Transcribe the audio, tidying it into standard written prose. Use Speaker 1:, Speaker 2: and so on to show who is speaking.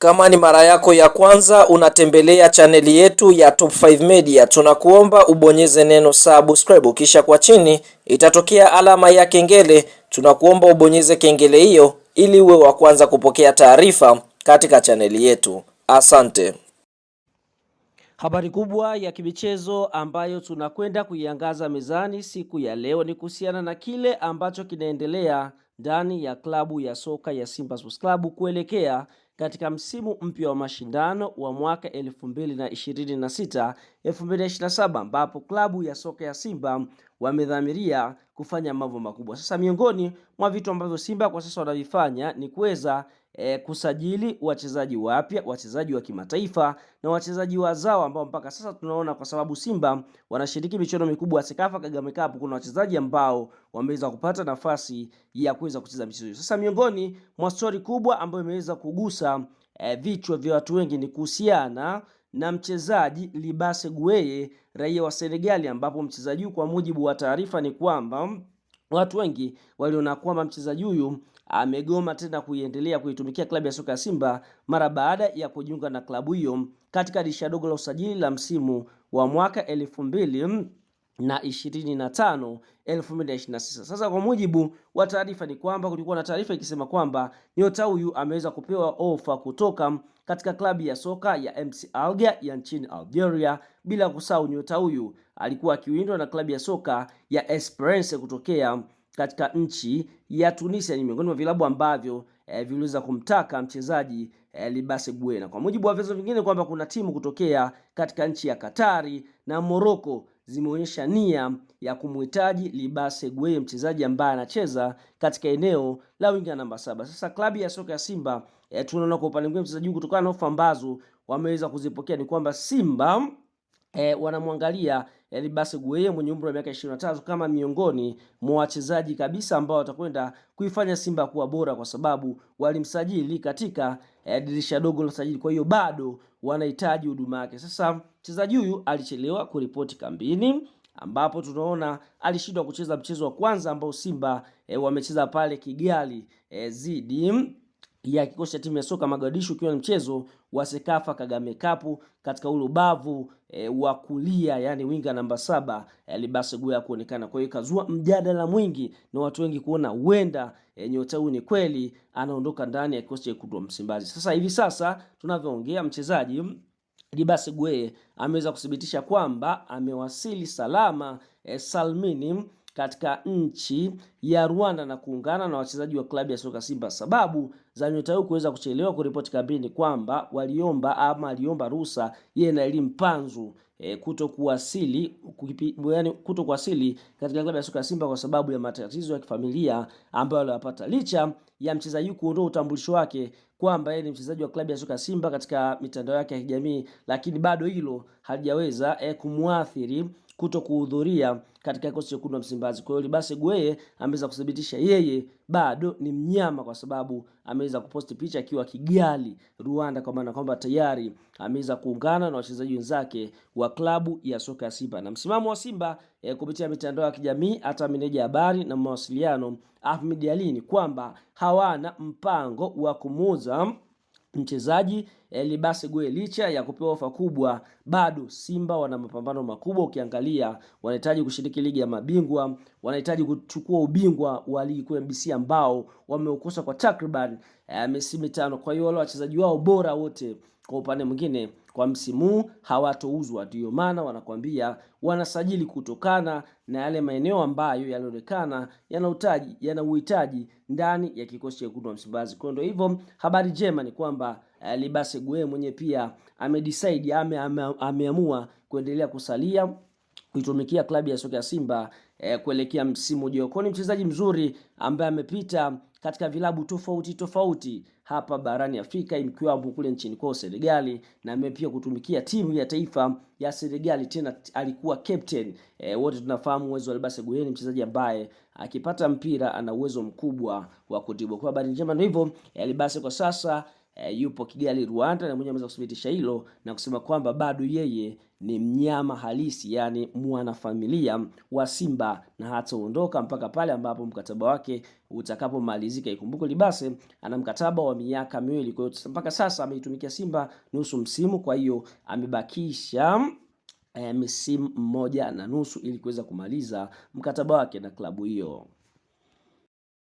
Speaker 1: Kama ni mara yako ya kwanza unatembelea chaneli yetu ya Top 5 Media, tunakuomba ubonyeze neno subscribe, kisha kwa chini itatokea alama ya kengele. Tunakuomba ubonyeze kengele hiyo ili uwe wa kwanza kupokea taarifa katika chaneli yetu. Asante. Habari kubwa ya kimichezo ambayo tunakwenda kuiangaza mezani siku ya leo ni kuhusiana na kile ambacho kinaendelea ndani ya klabu ya soka ya Simba Sports Club kuelekea katika msimu mpya wa mashindano wa mwaka 2026-2027 ambapo klabu ya soka ya Simba wamedhamiria kufanya mambo makubwa. Sasa miongoni mwa vitu ambavyo Simba kwa sasa wanavifanya ni kuweza kusajili wachezaji wapya, wachezaji wa kimataifa na wachezaji wazao ambao mpaka sasa tunaona, kwa sababu Simba wanashiriki michuano mikubwa ya Sekafa Kagame Cup, kuna wachezaji ambao wameweza kupata nafasi ya kuweza kucheza michezo hiyo. Sasa miongoni mwa story kubwa ambayo imeweza kugusa vichwa vya watu wengi ni kuhusiana na mchezaji Libase Gueye, raia wa Senegali, ambapo mchezaji kwa mujibu wa taarifa ni kwamba watu wengi waliona kwamba mchezaji huyu amegoma tena kuiendelea kuitumikia klabu ya soka ya Simba mara baada ya kujiunga na klabu hiyo katika dirisha dogo la usajili la msimu wa mwaka 2025-2026. Sasa kwa mujibu wa taarifa ni kwamba kulikuwa na taarifa ikisema kwamba nyota huyu ameweza kupewa ofa kutoka katika klabu ya soka ya MC Alger ya nchini Algeria. Bila kusahau nyota huyu alikuwa akiwindwa na klabu ya soka ya Esperance kutokea katika nchi ya Tunisia. Ni miongoni mwa vilabu ambavyo viliweza kumtaka mchezaji Libase Gueye. Na kwa mujibu wa vyanzo vingine kwamba kuna timu kutokea katika nchi ya Katari na Morocco zimeonyesha nia ya kumhitaji Libase Gueye, mchezaji ambaye anacheza katika eneo la winga namba 7. Sasa klabu ya soka ya Simba tunaona kwa upande mwingine mchezaji kutokana na ofa ambazo wameweza kuzipokea ni kwamba Simba wanamwangalia Libase Gueye mwenye umri wa miaka 23 kama miongoni mwa wachezaji kabisa ambao watakwenda kuifanya Simba kuwa bora, kwa sababu walimsajili katika dirisha dogo la usajili. Kwa hiyo bado wanahitaji huduma yake. Sasa mchezaji huyu alichelewa kuripoti kambini, ambapo tunaona alishindwa kucheza mchezo wa kwanza ambao Simba wamecheza pale Kigali zidi ya kikosi cha timu ya soka Mogadishu, ukiwa ni mchezo wa Sekafa Kagame Cup katika ule ubavu wa kulia, yani winga namba 7 Libase Gueye kuonekana. Kwa hiyo kazua mjadala mwingi na watu wengi kuona huenda nyota huyu ni kweli anaondoka ndani ya kikosi cha Wekundu wa Msimbazi. Sasa hivi sasa tunavyoongea mchezaji Libase Gueye ameweza kuthibitisha kwamba amewasili salama salmini katika nchi ya Rwanda na kuungana na wachezaji wa klabu ya soka Simba. Sababu za nyota huyu kuweza kuchelewa kuripoti kambini kwamba aliomba ruhusa yeye na Elim Panzu kutokuwasili katika klabu ya soka Simba kwa sababu ya matatizo ya kifamilia ambayo aliyapata, licha ya mchezaji kuondoa utambulisho wake kwamba yeye ni mchezaji wa klabu ya soka Simba katika mitandao yake ya kijamii, lakini bado hilo halijaweza kumuathiri kutokuhudhuria katika kikosi cha Wekundu wa Msimbazi. Kwa hiyo Libase Gueye ameweza kuthibitisha yeye bado ni mnyama, kwa sababu ameweza kuposti picha akiwa Kigali, Rwanda, kwa maana kwamba tayari ameweza kuungana na wachezaji wenzake wa klabu ya soka ya Simba. Na msimamo wa Simba kupitia mitandao ya kijamii, hata meneja habari na mawasiliano Ahmed Ali, ni kwamba hawana mpango wa kumuuza mchezaji Libase Gueye. Licha ya kupewa ofa kubwa, bado Simba wana mapambano makubwa. Ukiangalia wanahitaji kushiriki ligi ya mabingwa, wanahitaji kuchukua ubingwa wa ligi kuu ya NBC ambao wameukosa kwa takriban misimu 5. Kwa hiyo wale wachezaji wao bora wote kwa upande mwingine kwa msimu hawatouzwa. Ndio maana wanakuambia wanasajili kutokana na yale maeneo ambayo yanaonekana yana uhitaji ndani ya kikosi cha Wekundu wa Msimbazi. Kwa ndio hivyo, habari njema ni kwamba Libase Gueye mwenye pia ameamua kuendelea kusalia kuitumikia klabu ya soka ya Simba kuelekea msimu ujao. Kwa ni mchezaji mzuri ambaye amepita katika vilabu tofauti hapa barani Afrika, ikiwamo kule nchini kwao Senegali, na amepia kutumikia timu ya taifa ya Senegali, tena alikuwa captain. Wote tunafahamu uwezo wa Libase Gueye, mchezaji ambaye akipata mpira ana uwezo mkubwa wa kutibu. Kwa habari njema ndio hivyo, Libase kwa sasa yupo Kigali Rwanda, na mwenyewe ameweza kuthibitisha hilo na kusema kwamba bado yeye ni mnyama halisi, yani mwanafamilia wa Simba na hataondoka mpaka pale ambapo mkataba wake utakapomalizika. Ikumbuke Libase ana mkataba wa miaka miwili, kwa hiyo mpaka sasa ameitumikia Simba nusu msimu, kwa hiyo amebakisha msimu 1.5 ili kuweza kumaliza mkataba wake na klabu hiyo.